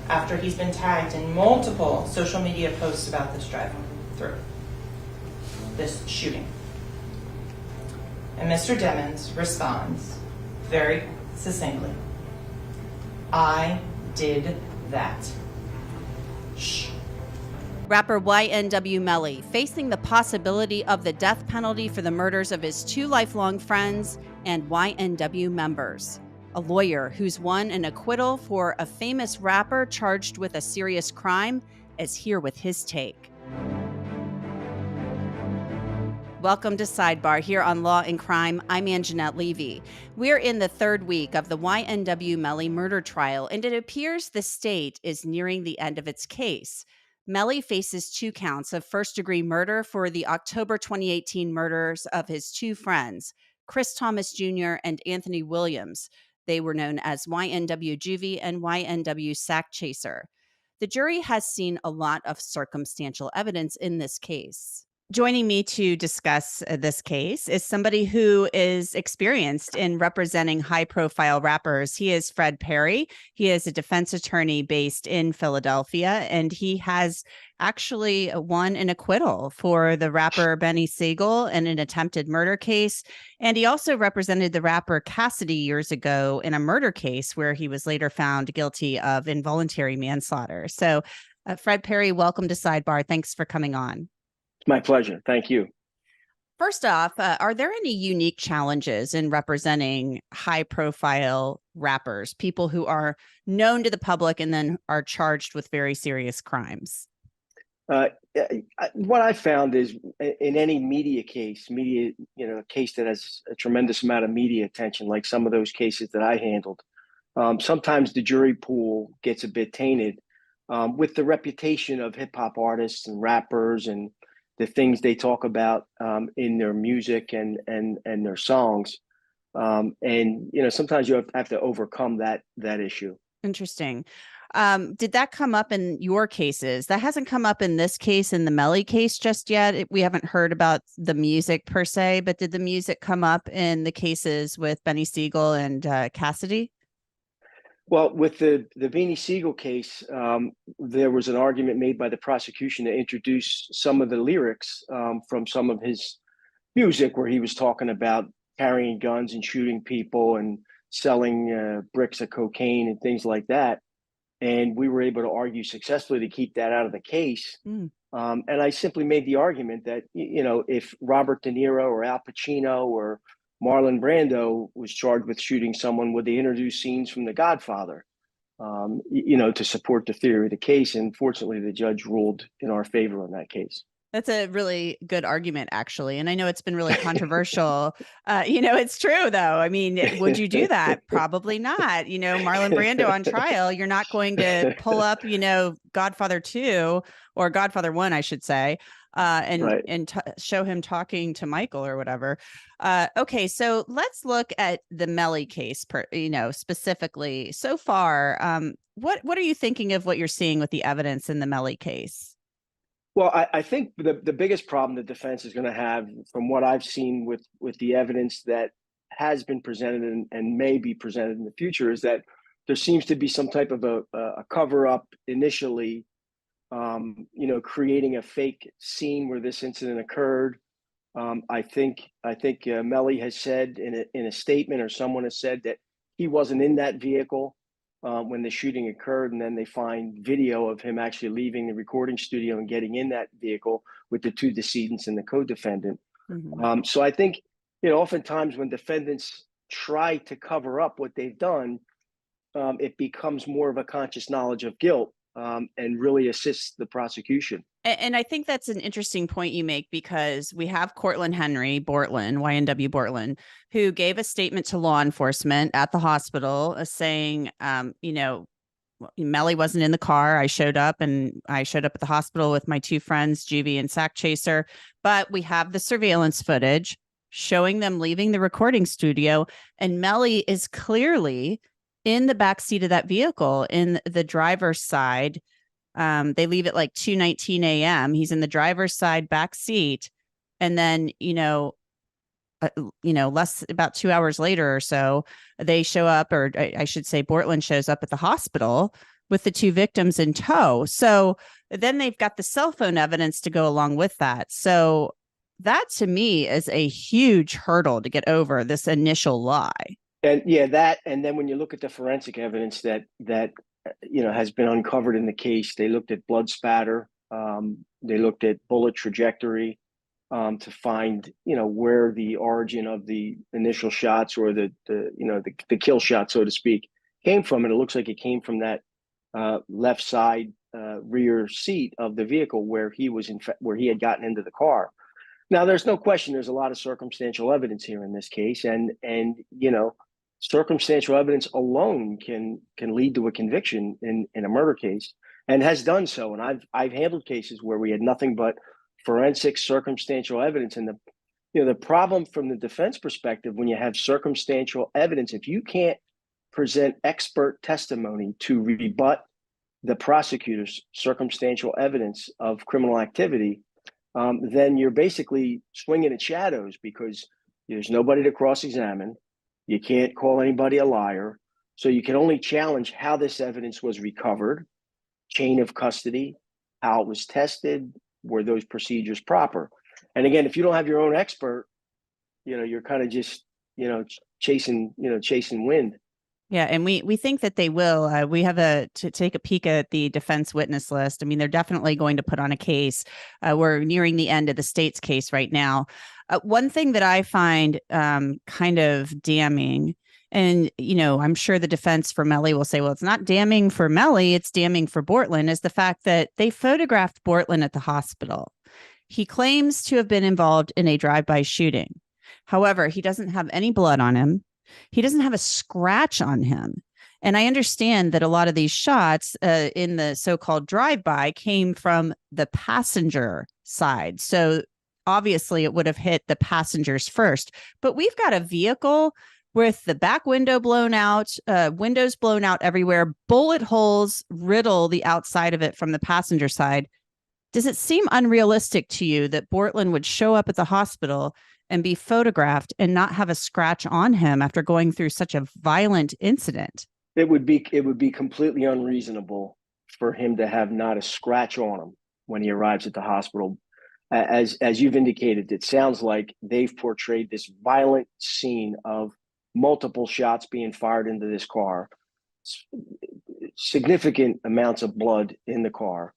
after he's been tagged in multiple social media posts about this drive-through, this shooting. And Mr. Demons responds very succinctly, "I did that." Shh. Rapper YNW Melly facing the possibility of the death penalty for the murders of his two lifelong friends and YNW members. A lawyer who's won an acquittal for a famous rapper charged with a serious crime is here with his take. Welcome to Sidebar here on Law and Crime. I'm Angenette Levy. We're in the third week of the YNW Melly murder trial, and it appears the state is nearing the end of its case. Melly faces 2 counts of first-degree murder for the October 2018 murders of his 2 friends, Chris Thomas Jr. and Anthony Williams. They were known as YNW Juvie and YNW Sack Chaser. The jury has seen a lot of circumstantial evidence in this case. Joining me to discuss this case is somebody who is experienced in representing high-profile rappers. He is Fred Perri. He is a defense attorney based in Philadelphia, and he has actually won an acquittal for the rapper Beanie Sigel in an attempted murder case. And he also represented the rapper Cassidy years ago in a murder case where he was later found guilty of involuntary manslaughter. So, Fred Perri, welcome to Sidebar. Thanks for coming on. My pleasure. Thank you. First off, are there any unique challenges in representing high-profile rappers, people who are known to the public and then are charged with very serious crimes? What I found is in any media case, a case that has a tremendous amount of media attention, like some of those cases that I handled, sometimes the jury pool gets a bit tainted with the reputation of hip hop artists and rappers and the things they talk about in their music and their songs. Sometimes you have to overcome that issue. Interesting. Did that come up in your cases? That hasn't come up in this case, in the Melly case just yet. We haven't heard about the music per se, but did the music come up in the cases with Beanie Sigel and Cassidy? Well, with the Beanie Sigel case, there was an argument made by the prosecution to introduce some of the lyrics from some of his music where he was talking about carrying guns and shooting people and selling bricks of cocaine and things like that. And we were able to argue successfully to keep that out of the case. And I simply made the argument that, if Robert De Niro or Al Pacino or Marlon Brando was charged with shooting someone, would they introduce scenes from The Godfather, to support the theory of the case? And fortunately, the judge ruled in our favor on that case. That's a really good argument, actually. And I know it's been really controversial. It's true, though. I mean, would you do that? Probably not. Marlon Brando on trial, you're not going to pull up, Godfather 2 or Godfather 1, I should say, and show him talking to Michael or whatever. Okay, so let's look at the Melly case, specifically. So far, what are you thinking of what you're seeing with the evidence in the Melly case? Well, I think the biggest problem the defense is going to have, from what I've seen with the evidence that has been presented and may be presented in the future, is that there seems to be some type of a cover-up initially, creating a fake scene where this incident occurred. I think Melly has said in a statement, or someone has said, that he wasn't in that vehicle when the shooting occurred, and then they find video of him actually leaving the recording studio and getting in that vehicle with the 2 decedents and the co-defendant. So I think, oftentimes when defendants try to cover up what they've done, it becomes more of a conscious knowledge of guilt and really assists the prosecution. And I think that's an interesting point you make, because we have Cortland Henry Bortland, YNW Bortland, who gave a statement to law enforcement at the hospital saying, Melly wasn't in the car. I showed up at the hospital with my 2 friends, Juvie and Sack Chaser. But we have the surveillance footage showing them leaving the recording studio. And Melly is clearly in the backseat of that vehicle, in the driver's side. They leave at like 2:19 a.m. He's in the driver's side back seat. And then, about 2 hours later or so, they show up, or I should say Bortland shows up at the hospital with the two victims in tow. So then they've got the cell phone evidence to go along with that. So that to me is a huge hurdle to get over, this initial lie. And yeah, that, and then when you look at the forensic evidence that has been uncovered in the case, they looked at blood spatter, they looked at bullet trajectory, to find where the origin of the initial shots or the kill shot, so to speak, came from. And it looks like it came from that left side rear seat of the vehicle where he had gotten into the car. Now, there's no question there's a lot of circumstantial evidence here in this case, and circumstantial evidence alone can lead to a conviction in a murder case, and has done so. And I've handled cases where we had nothing but forensic circumstantial evidence. And the problem from the defense perspective, when you have circumstantial evidence, if you can't present expert testimony to rebut the prosecutor's circumstantial evidence of criminal activity, then you're basically swinging at shadows, because there's nobody to cross-examine. You can't call anybody a liar. So you can only challenge how this evidence was recovered, chain of custody, how it was tested, were those procedures proper. And again, if you don't have your own expert, you're kind of just, chasing wind. Yeah, and we think that they will. We have to take a peek at the defense witness list. I mean, they're definitely going to put on a case. We're nearing the end of the state's case right now. One thing that I find kind of damning, and I'm sure the defense for Melly will say, well, it's not damning for Melly, it's damning for Bortlen, is the fact that they photographed Bortlen at the hospital. He claims to have been involved in a drive-by shooting. However, he doesn't have any blood on him. He doesn't have a scratch on him. And I understand that a lot of these shots in the so-called drive-by came from the passenger side. So obviously it would have hit the passengers first. But we've got a vehicle with the back window blown out, windows blown out everywhere, bullet holes riddle the outside of it from the passenger side. Does it seem unrealistic to you that Bortlen would show up at the hospital and be photographed and not have a scratch on him after going through such a violent incident? It would be completely unreasonable for him to have not a scratch on him when he arrives at the hospital. As you've indicated, it sounds like they've portrayed this violent scene of multiple shots being fired into this car, significant amounts of blood in the car.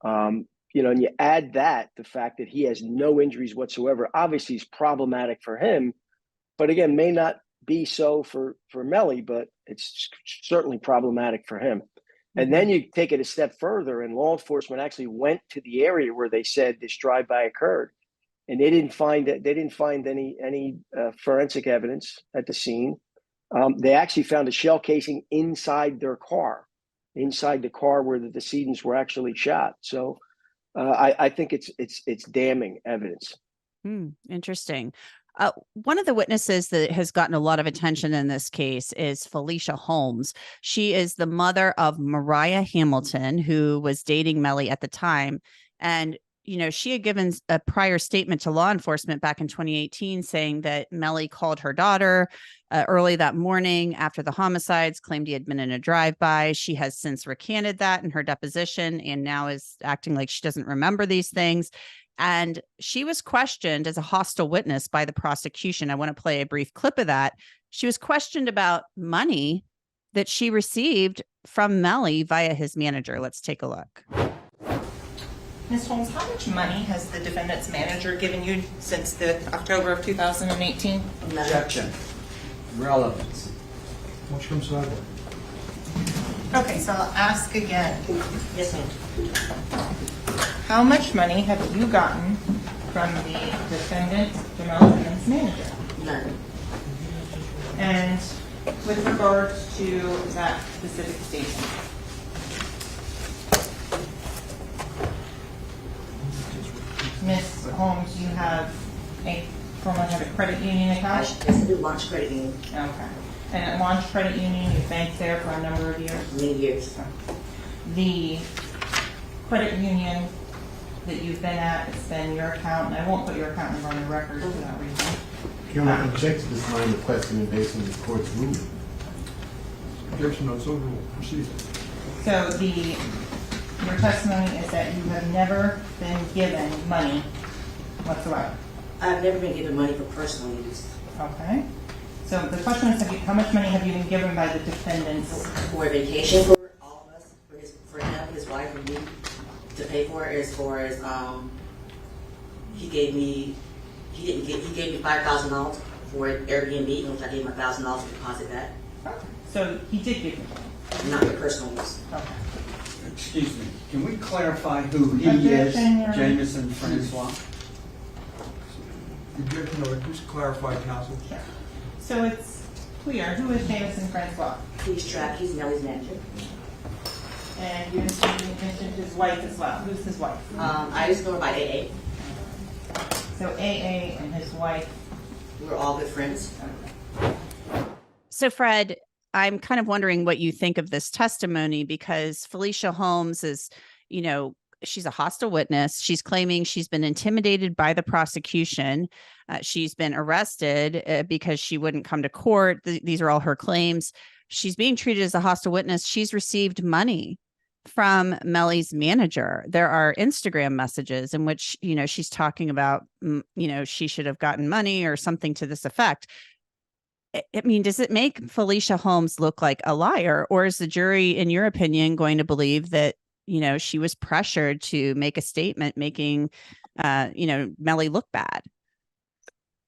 And you add the fact that he has no injuries whatsoever, obviously is problematic for him, but again, may not be so for Melly, but it's certainly problematic for him. Mm-hmm. And then you take it a step further, and law enforcement actually went to the area where they said this drive-by occurred, and they didn't find any forensic evidence at the scene. They actually found a shell casing inside their car, inside the car where the decedents were actually shot. So I think it's damning evidence. Interesting. One of the witnesses that has gotten a lot of attention in this case is Felicia Holmes. She is the mother of Mariah Hamilton, who was dating Melly at the time. And, she had given a prior statement to law enforcement back in 2018 saying that Melly called her daughter early that morning after the homicides, claimed he had been in a drive-by. She has since recanted that in her deposition and now is acting like she doesn't remember these things. And she was questioned as a hostile witness by the prosecution. I want to play a brief clip of that. She was questioned about money that she received from Melly via his manager. Let's take a look. Ms. Holmes, how much money has the defendant's manager given you since the October of 2018? Objection. Relevance. Why don't you come sideways? Okay, so I'll ask again. Yes, ma'am. How much money have you gotten from the defendant, Jamell Demons' manager? None. And with regards to that specific statement, Ms. Holmes, you have formerly had a credit union account? Yes, I do launch credit union. Okay. And at Launch Credit Union, you've banked there for a number of years? Many years. The credit union that you've been at, it's been your account, and I won't put your account number on the record for that reason. Can I object to this line of questioning based on the court's ruling? Objection, no, it's overruled. Proceed. So your testimony is that you have never been given money whatsoever. I've never been given money for personal use. Okay. So the question is, how much money have you been given by the defendants? For a vacation for all of us, for him, his wife, and me to pay for it, as far as he gave me $5,000 for Airbnb, which I gave him $1,000 to deposit that. So he did give you money. Not for personal use. Okay. Excuse me, can we clarify who he is, Objection, Your Honor. Jameson Francois? Objection, or just clarify, counsel. Sure. So it's clear, who is Jamison Francois? He's trapped. He's Nelly's manager. And you mentioned his wife as well. Who's his wife? I just know her by AA. So AA and his wife. We were all good friends. So, Fred, I'm kind of wondering what you think of this testimony, because Felicia Holmes is, she's a hostile witness. She's claiming she's been intimidated by the prosecution. She's been arrested because she wouldn't come to court. These are all her claims. She's being treated as a hostile witness. She's received money from Melly's manager. There are Instagram messages in which, she's talking about, she should have gotten money or something to this effect. I mean, does it make Felicia Holmes look like a liar, or is the jury, in your opinion, going to believe that, she was pressured to make a statement making, Melly look bad?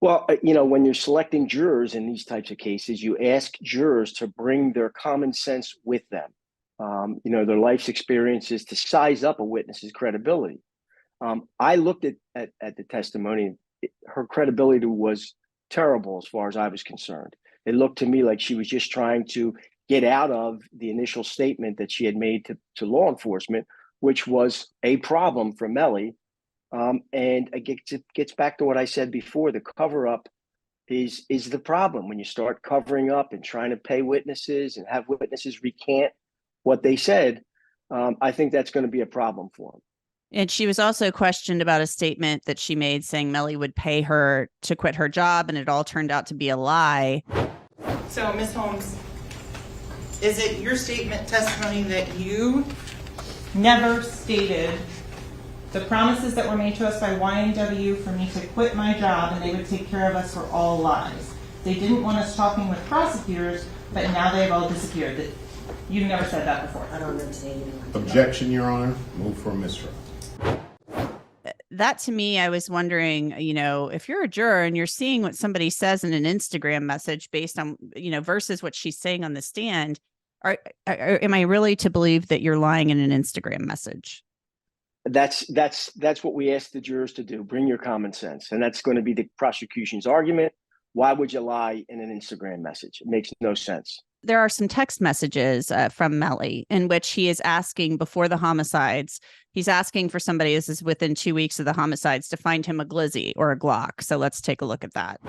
Well, when you're selecting jurors in these types of cases, you ask jurors to bring their common sense with them, their life's experiences, to size up a witness's credibility. I looked at the testimony. Her credibility was terrible as far as I was concerned. It looked to me like she was just trying to get out of the initial statement that she had made to law enforcement, which was a problem for Melly. And it gets back to what I said before. The cover-up is the problem. When you start covering up and trying to pay witnesses and have witnesses recant what they said, I think that's going to be a problem for them. And she was also questioned about a statement that she made saying Melly would pay her to quit her job, and it all turned out to be a lie. So, Ms. Holmes, is it your testimony that you never stated the promises that were made to us by YNW for me to quit my job and they would take care of us were all lies? They didn't want us talking with prosecutors, but now they've all disappeared. You never said that before. I don't remember saying anything. Objection, Your Honor. Move for mistrial. That, to me, I was wondering, if you're a juror and you're seeing what somebody says in an Instagram message based on, versus what she's saying on the stand, am I really to believe that you're lying in an Instagram message? That's what we ask the jurors to do. Bring your common sense. And that's going to be the prosecution's argument. Why would you lie in an Instagram message? It makes no sense. There are some text messages from Melly in which he is asking, before the homicides, he's asking for somebody, this is within 2 weeks of the homicides, to find him a glizzy or a Glock. So let's take a look at that.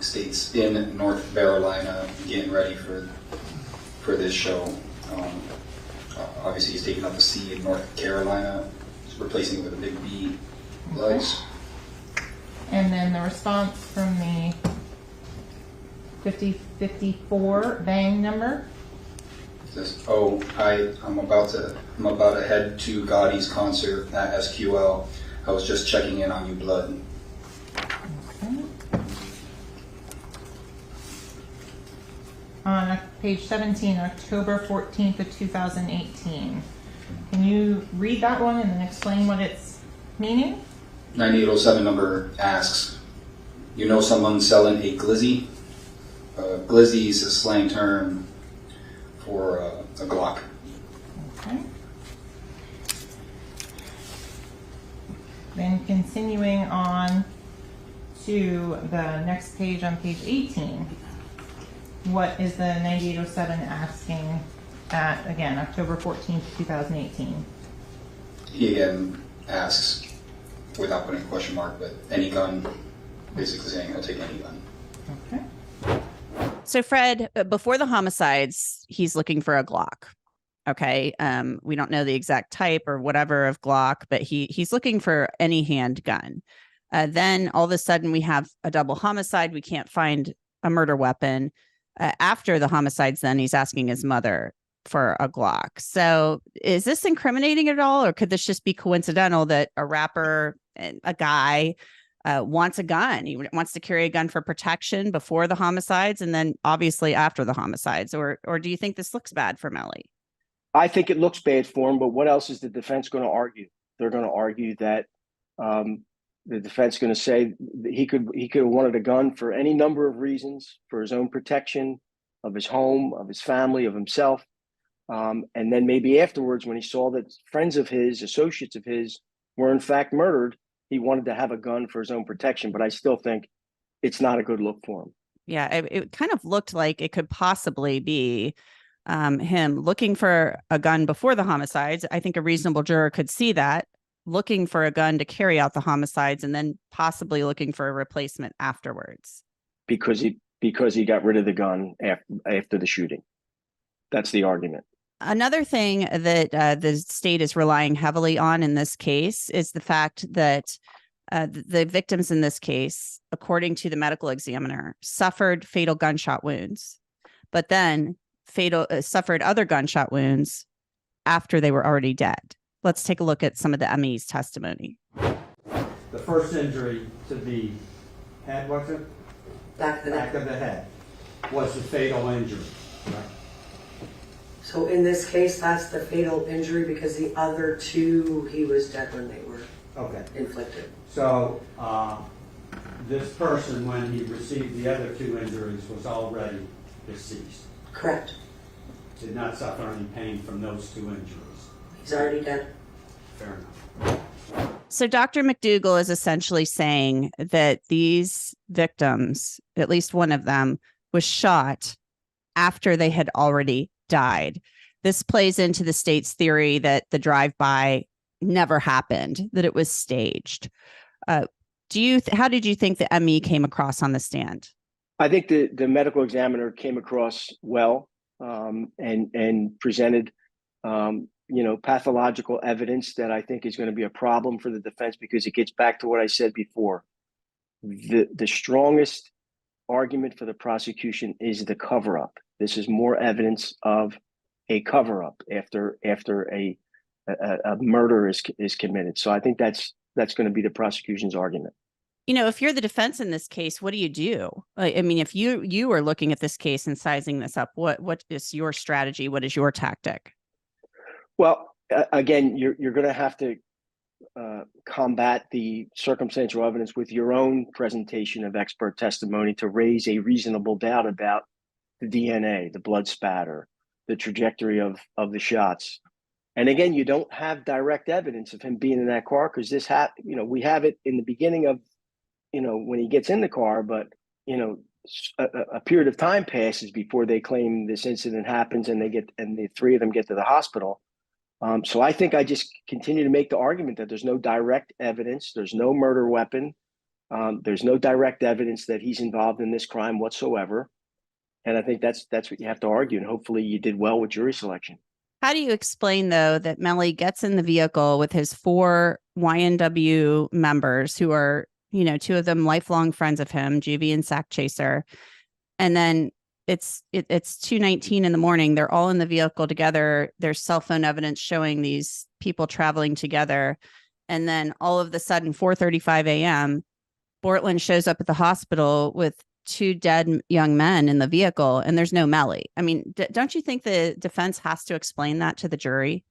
States in North Carolina getting ready for this show. Obviously, he's taking up a C in North Carolina, replacing it with a big B. Lights. And then the response from the 5054 bang number. Says, I'm about to head to Gotti's concert at SQL. I was just checking in on you, blood. Okay. On page 17, October 14th of 2018. Can you read that one and then explain what it's meaning? 9807 number asks, you know someone selling a glizzy? Glizzy is a slang term for a Glock. Okay. Then continuing on to the next page on page 18. What is the 9807 asking at, again, October 14th, 2018? He again asks, without putting a question mark, but any gun, basically saying he'll take any gun. Okay. So Fred, before the homicides, he's looking for a Glock. Okay. We don't know the exact type or whatever of Glock, but he's looking for any handgun. Then all of a sudden we have a double homicide. We can't find a murder weapon. After the homicides, then he's asking his mother for a Glock. So is this incriminating at all, or could this just be coincidental that a rapper and a guy wants a gun? He wants to carry a gun for protection before the homicides and then obviously after the homicides, or do you think this looks bad for Melly? I think it looks bad for him, but what else is the defense going to argue? They're going to argue that the defense is going to say that he could have wanted a gun for any number of reasons, for his own protection, of his home, of his family, of himself. And then maybe afterwards, when he saw that friends of his, associates of his, were in fact murdered, he wanted to have a gun for his own protection. But I still think it's not a good look for him. Yeah, it kind of looked like it could possibly be him looking for a gun before the homicides. I think a reasonable juror could see that, looking for a gun to carry out the homicides, and then possibly looking for a replacement afterwards. Because he got rid of the gun after the shooting. That's the argument. Another thing that the state is relying heavily on in this case is the fact that the victims in this case, according to the medical examiner, suffered fatal gunshot wounds, but then suffered other gunshot wounds after they were already dead. Let's take a look at some of the ME's testimony. The first injury to the head, what's it? Back Back of the head was the fatal injury. Right. So in this case, that's the fatal injury because the other two, he was dead when they were inflicted. So this person, when he received the other two injuries, was already deceased. Correct. Did not suffer any pain from those two injuries. He's already dead. Fair enough. So Dr. McDougall is essentially saying that these victims, at least one of them, was shot after they had already died. This plays into the state's theory that the drive-by never happened, that it was staged. How did you think the ME came across on the stand? I think the medical examiner came across well and presented pathological evidence that I think is going to be a problem for the defense, because it gets back to what I said before. The strongest argument for the prosecution is the cover-up. This is more evidence of a cover-up after a murder is committed. So I think that's going to be the prosecution's argument. You know, if you're the defense in this case, what do you do? I mean, if you are looking at this case and sizing this up, what is your strategy? What is your tactic? Well, again, you're going to have to combat the circumstantial evidence with your own presentation of expert testimony to raise a reasonable doubt about the DNA, the blood spatter, the trajectory of the shots. And again, you don't have direct evidence of him being in that car, because we have it in the beginning of, when he gets in the car, but, a period of time passes before they claim this incident happens and the three of them get to the hospital. So I think I just continue to make the argument that there's no direct evidence. There's no murder weapon. There's no direct evidence that he's involved in this crime whatsoever. And I think that's what you have to argue. And hopefully you did well with jury selection. How do you explain, though, that Melly gets in the vehicle with his 4 YNW members who are, 2 of them lifelong friends of him, Juvie and Sack Chaser, and then it's 2:19 in the morning. They're all in the vehicle together. There's cell phone evidence showing these people traveling together. And then all of a sudden, 4:35 a.m., Bortland shows up at the hospital with 2 dead young men in the vehicle, and there's no Melly. I mean, don't you think the defense has to explain that to the jury?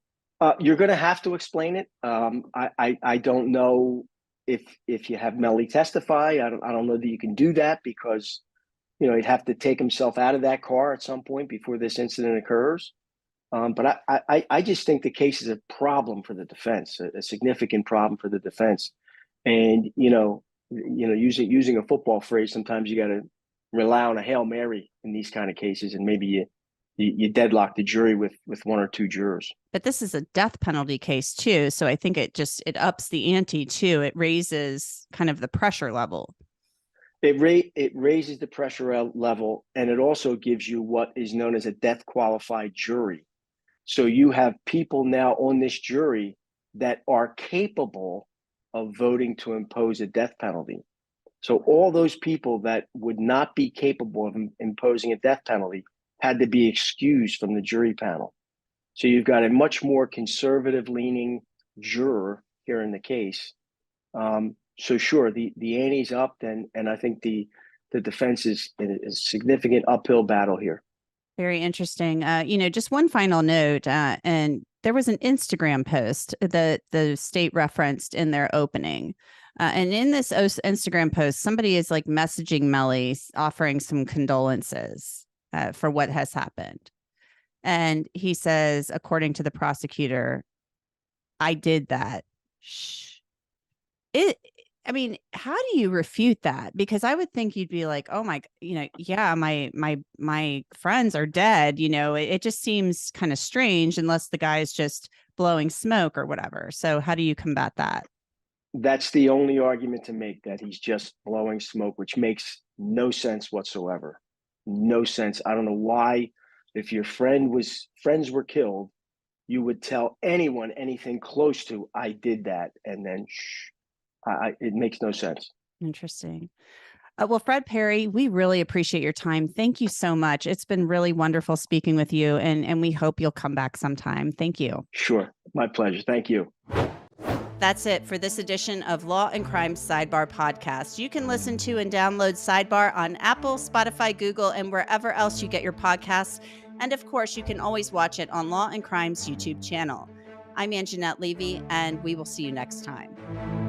You're going to have to explain it. I don't know if you have Melly testify. I don't know that you can do that, because he'd have to take himself out of that car at some point before this incident occurs. But I just think the case is a problem for the defense, a significant problem for the defense. And using a football phrase, sometimes you got to rely on a Hail Mary in these kind of cases, and maybe you deadlock the jury with 1 or 2 jurors. But this is a death penalty case too, so I think it ups the ante too. It raises kind of the pressure level. It raises the pressure level, and it also gives you what is known as a death qualified jury. So you have people now on this jury that are capable of voting to impose a death penalty. So all those people that would not be capable of imposing a death penalty had to be excused from the jury panel. So you've got a much more conservative leaning juror here in the case. So sure, the ante's up, and I think the defense is in a significant uphill battle here. Very interesting. Just one final note, and there was an Instagram post that the state referenced in their opening. And in this Instagram post, somebody is like messaging Melly, offering some condolences for what has happened. And he says, according to the prosecutor, I did that. Shh. How do you refute that? Because I would think you'd be like, oh my, yeah, my friends are dead. It just seems kind of strange unless the guy's just blowing smoke or whatever. So how do you combat that? That's the only argument to make, that he's just blowing smoke, which makes no sense whatsoever. No sense. I don't know why, if your friends were killed, you would tell anyone anything close to I did that, and then shh. It makes no sense. Interesting. Well, Fred Perri, we really appreciate your time. Thank you so much. It's been really wonderful speaking with you, and we hope you'll come back sometime. Thank you. Sure. My pleasure. Thank you. That's it for this edition of Law and Crime Sidebar Podcast. You can listen to and download Sidebar on Apple, Spotify, Google, and wherever else you get your podcasts. And of course, you can always watch it on Law and Crime's YouTube channel. I'm Angenette Levy, and we will see you next time.